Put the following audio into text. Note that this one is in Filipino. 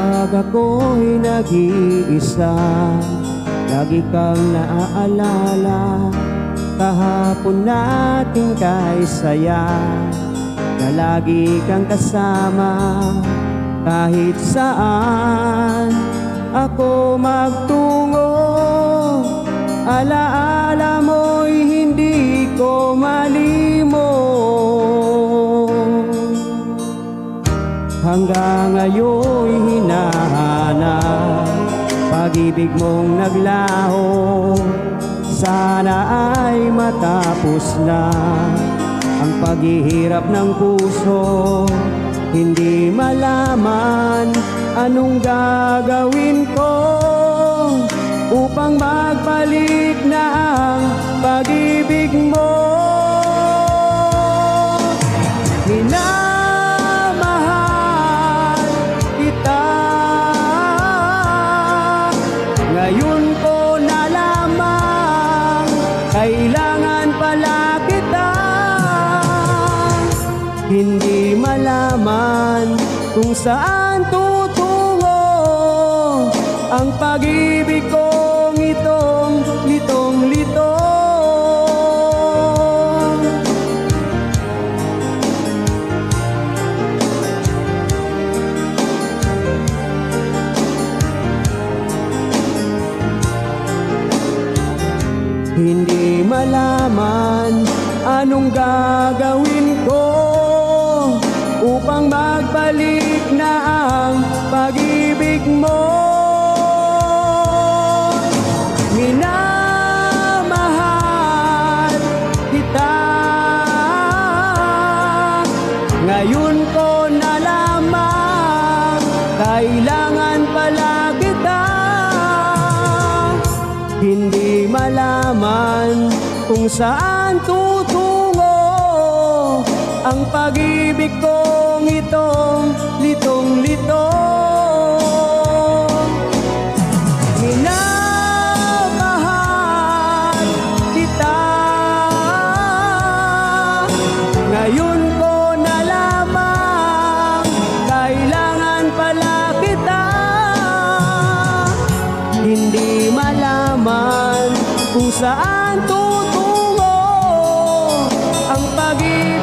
Pag ako'y nag-iisa, lagi kang naaalala. Kahapon nating kay saya, na lagi kang kasama. Kahit saan ako magtungo, alaala mo'y hindi ko malimot. Hanggang ngayon'y hinahanap pag-ibig mong naglaho. Sana ay matapos na ang paghihirap ng puso. Hindi malaman anong gagawin ko upang magbalik na ang pag-ibig mo. Minamahal kita, ngayon ko na lamang kailangan pala kita. Hindi malaman kung saan tutungo ang pag-ibig kong itong litong-lito. Hindi malaman anong gagawin ko upang magbalik na ang pag-ibig mo. Minamahal kita, ngayon ko na lamang kailangan pala kita. Hindi malaman kung saan tutungo ang pag-ibig kong itong litong-lito. Minamahal kita, ngayon ko na lamang kailangan pala kita. Hindi malaman kung saan tutungo ang pag-ibig